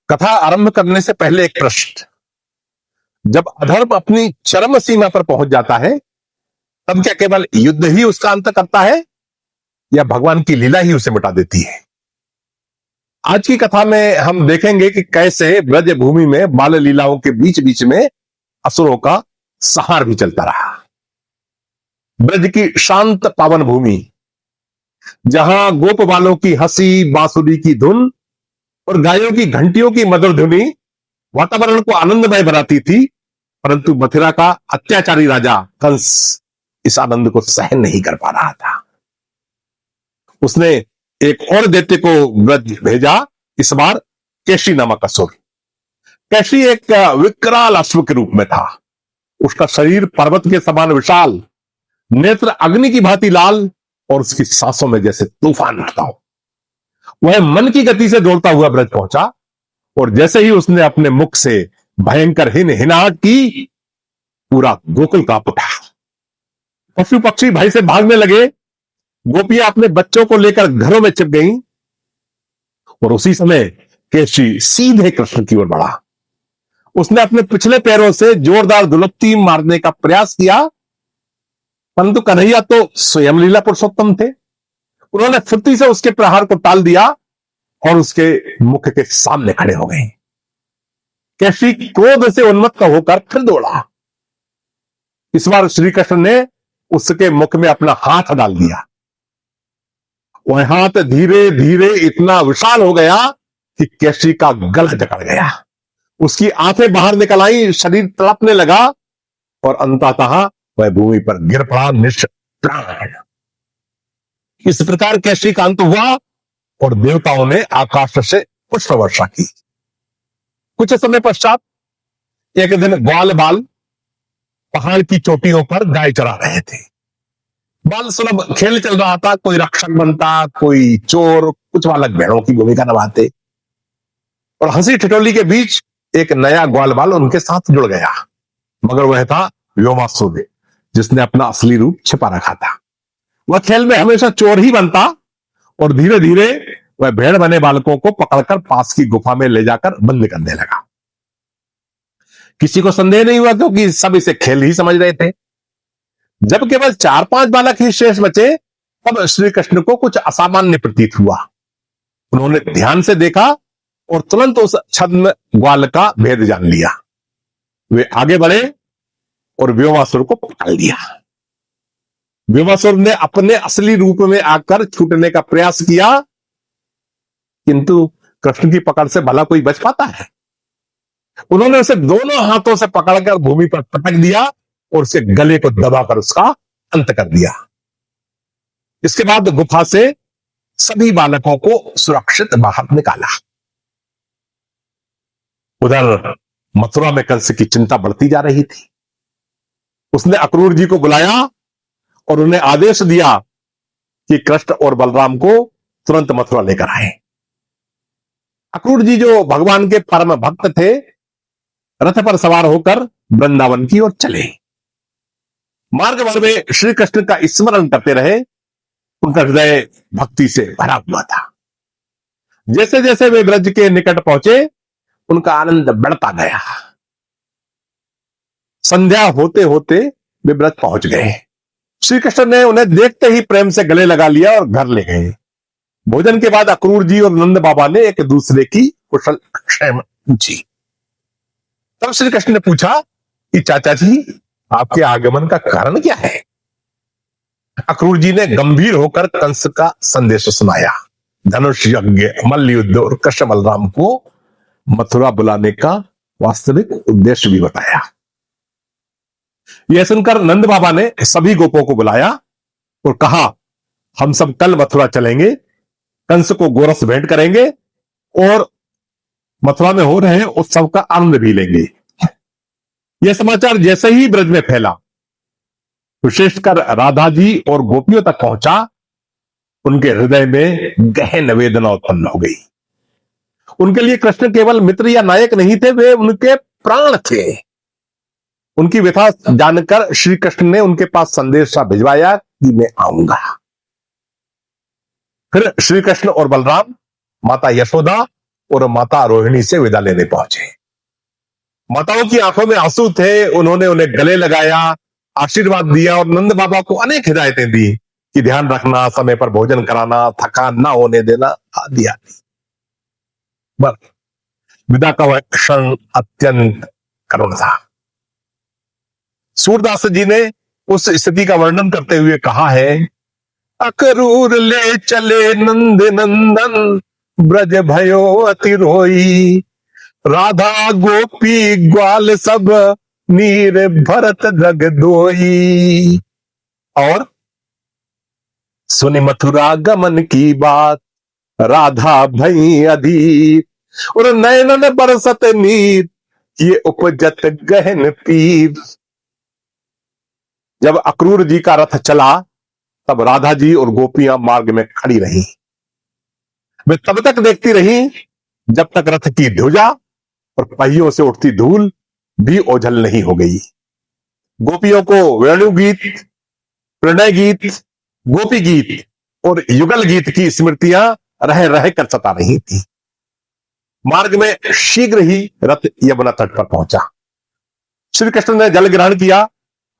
कथा आरंभ करने से पहले एक प्रश्न। जब अधर्म अपनी चरम सीमा पर पहुंच जाता है, तब क्या केवल युद्ध ही उसका अंत करता है या भगवान की लीला ही उसे मिटा देती है? आज की कथा में हम देखेंगे कि कैसे ब्रज भूमि में बाल लीलाओं के बीच बीच में असुरों का संहार भी चलता रहा। ब्रज की शांत पावन भूमि, जहां गोप बालों की हंसी, बांसुरी की धुन और गायों की घंटियों की मधुर ध्वनि वातावरण को आनंदमय बनाती थी, परंतु मथुरा का अत्याचारी राजा कंस इस आनंद को सहन नहीं कर पा रहा था। उसने एक और दैत्य को ब्रज भेजा, इस बार कैशी नामक असुर। कैशी एक विकराल अश्व के रूप में था। उसका शरीर पर्वत के समान विशाल, नेत्र अग्नि की भांति लाल और उसकी सांसों में जैसे तूफान उठता हो। वह मन की गति से दौड़ता हुआ ब्रज पहुंचा और जैसे ही उसने अपने मुख से भयंकर हिनहिनाहट की, पूरा गोकुल कांप उठा। पशु पक्षी भय से भागने लगे। गोपियां अपने बच्चों को लेकर घरों में छिप गईं और उसी समय केशी सीधे कृष्ण की ओर बढ़ा। उसने अपने पिछले पैरों से जोरदार दुलत्ती मारने का प्रयास किया, परंतु कन्हैया तो स्वयं लीला पुरुषोत्तम थे। उन्होंने फुर्ती से उसके प्रहार को टाल दिया और उसके मुख के सामने खड़े हो गए। कैशी क्रोध से उन्मत्त होकर फिर दौड़ा। इस बार श्री कृष्ण ने उसके मुख में अपना हाथ डाल दिया। वह हाथ धीरे धीरे इतना विशाल हो गया कि कैशी का गला जकड़ गया। उसकी आंखें बाहर निकल आई, शरीर तड़पने लगा और अंततः वह भूमि पर गिर पड़ा निष्प्राण। इस प्रकार कैशी का अंत हुआ और देवताओं ने आकाश से पुष्प वर्षा की। कुछ समय पश्चात एक दिन ग्वाल बाल पहाड़ की चोटियों पर गाय चरा रहे थे। बाल सुलभ खेल चल रहा था। कोई रक्षक बनता, कोई चोर, कुछ बालक भेड़ों की भूमिका निभाते और हंसी ठिठोली के बीच एक नया ग्वाल बाल उनके साथ जुड़ गया, मगर वह था व्योमासुर, जिसने अपना असली रूप छिपा रखा था। वह खेल में हमेशा चोर ही बनता और धीरे धीरे वह भेड़ बने बालकों को पकड़कर पास की गुफा में ले जाकर बंद करने लगा। किसी को संदेह नहीं हुआ, क्योंकि सब इसे खेल ही समझ रहे थे। जब केवल 4-5 बालक ही शेष बचे, तब श्री कृष्ण को कुछ असामान्य प्रतीत हुआ। उन्होंने ध्यान से देखा और तुरंत उस छद्म ग्वाल का भेद जान लिया। वे आगे बढ़े और व्योमासुर को पकड़ लिया। व्योमासुर ने अपने असली रूप में आकर छूटने का प्रयास किया, किंतु कृष्ण की पकड़ से भला कोई बच पाता है? उन्होंने उसे दोनों हाथों से पकड़कर भूमि पर पटक दिया और उसके गले को दबाकर उसका अंत कर दिया। इसके बाद गुफा से सभी बालकों को सुरक्षित बाहर निकाला। उधर मथुरा में कंस की चिंता बढ़ती जा रही थी। उसने अक्रूर जी को बुलाया और उन्हें आदेश दिया कि कृष्ण और बलराम को तुरंत मथुरा लेकर आए। अक्रूर जी, जो भगवान के परम भक्त थे, रथ पर सवार होकर वृंदावन की ओर चले। मार्ग भर में श्री कृष्ण का स्मरण करते रहे। उनका हृदय भक्ति से भरा हुआ था। जैसे जैसे वे ब्रज के निकट पहुंचे, उनका आनंद बढ़ता गया। संध्या होते होते वे ब्रज पहुंच गए। श्री कृष्ण ने उन्हें देखते ही प्रेम से गले लगा लिया और घर ले गए। भोजन के बाद अक्रूर जी और नंद बाबा ने एक दूसरे की कुशल क्षेम पूछी। तब श्री कृष्ण ने पूछा कि चाचा जी, आपके आगमन का कारण क्या है? अक्रूर जी ने गंभीर होकर कंस का संदेश सुनाया। धनुष यज्ञ, मल्ल युद्ध और कृष्ण बलराम को मथुरा बुलाने का वास्तविक उद्देश्य भी बताया। यह सुनकर नंद बाबा ने सभी गोपों को बुलाया और कहा, हम सब कल मथुरा चलेंगे, कंस को गोरस भेंट करेंगे और मथुरा में हो रहे उत्सव का आनंद भी लेंगे। यह समाचार जैसे ही ब्रज में फैला, विशेषकर राधा जी और गोपियों तक पहुंचा, उनके हृदय में गहन वेदना उत्पन्न हो गई। उनके लिए कृष्ण केवल मित्र या नायक नहीं थे, वे उनके प्राण थे। उनकी व्यथा जानकर श्री कृष्ण ने उनके पास संदेशा भिजवाया कि मैं आऊंगा। फिर श्री कृष्ण और बलराम, माता यशोदा और माता रोहिणी से विदा लेने पहुंचे। माताओं की आंखों में आंसू थे। उन्होंने उन्हें गले लगाया, आशीर्वाद दिया और नंद बाबा को अनेक हिदायतें दी कि ध्यान रखना, समय पर भोजन कराना, थकान ना होने देना आदि आदि। बस विदा का वह क्षण अत्यंत करुण था। सूरदास जी ने उस स्थिति का वर्णन करते हुए कहा है, अक्रूर ले चले नंद नंदन, ब्रज भयो अति रोई, राधा गोपी ग्वाल सब, नीर भरत जग दोई। और सुनि मथुरा गमन की बात, राधा भई अधीर, और नयनन बरसत नीर, ये उपजत गहन पीर। जब अक्रूर जी का रथ चला तब राधा जी और गोपियां मार्ग में खड़ी रही। वे तब तक देखती रही जब तक रथ की ध्वजा और पहियों से उठती धूल भी ओझल नहीं हो गई। गोपियों को वेणु गीत, प्रणय गीत, गोपी गीत और युगल गीत की स्मृतियां रह रह कर सता रही थी। मार्ग में शीघ्र ही रथ यमुना तट पर पहुंचा। श्री कृष्ण ने जल ग्रहण किया।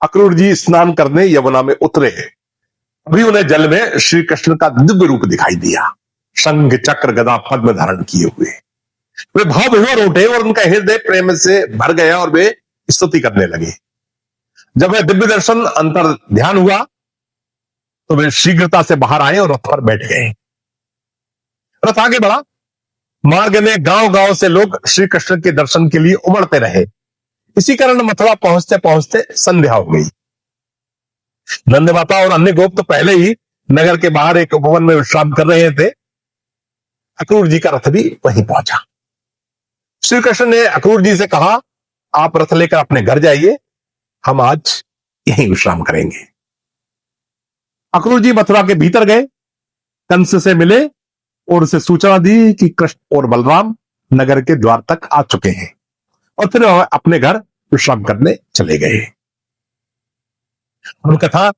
अक्रूर जी स्नान करने यमुना में उतरे। अभी उन्हें जल में श्री कृष्ण का दिव्य रूप दिखाई दिया, शंख चक्र गदा पद्म धारण किए हुए। वे भाव विभोर उठे और उनका हृदय प्रेम से भर गया और वे स्तुति करने लगे। जब वह दिव्य दर्शन अंतर ध्यान हुआ तो वे शीघ्रता से बाहर आए और रथ पर बैठ गए। रथ आगे बढ़ा। मार्ग में गांव गांव से लोग श्री कृष्ण के दर्शन के लिए उमड़ते रहे। इसी कारण मथुरा पहुंचते पहुंचते संध्या हो गई। नंद माता और अन्य गोप तो पहले ही नगर के बाहर एक उपवन में विश्राम कर रहे थे। अक्रूर जी का रथ भी वहीं पहुंचा। श्री कृष्ण ने अक्रूर जी से कहा, आप रथ लेकर अपने घर जाइए, हम आज यहीं विश्राम करेंगे। अक्रूर जी मथुरा के भीतर गए, कंस से मिले और उसे सूचना दी कि कृष्ण और बलराम नगर के द्वार तक आ चुके हैं, और फिर अपने घर विश्राम करने चले गए। हम कथा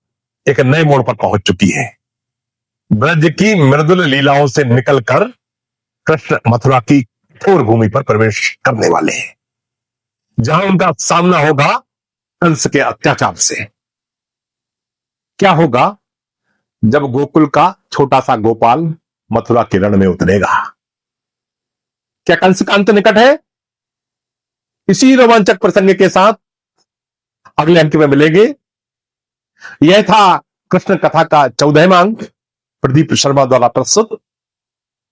एक नए मोड़ पर पहुंच चुकी है। ब्रज की मृदुल लीलाओं से निकलकर कृष्ण मथुरा की कठोर भूमि पर प्रवेश करने वाले हैं, जहां उनका सामना होगा कंस के अत्याचार से। क्या होगा जब गोकुल का छोटा सा गोपाल मथुरा के रण में उतरेगा? क्या कंस का अंत निकट है? इसी रोमांचक प्रसंग के साथ अगले अंक में मिलेंगे। यह था कृष्ण कथा का 14वां अंक, प्रदीप शर्मा द्वारा प्रस्तुत।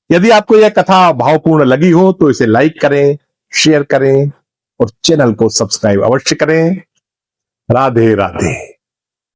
यदि आपको यह कथा भावपूर्ण लगी हो तो इसे लाइक करें, शेयर करें और चैनल को सब्सक्राइब अवश्य करें। राधे राधे।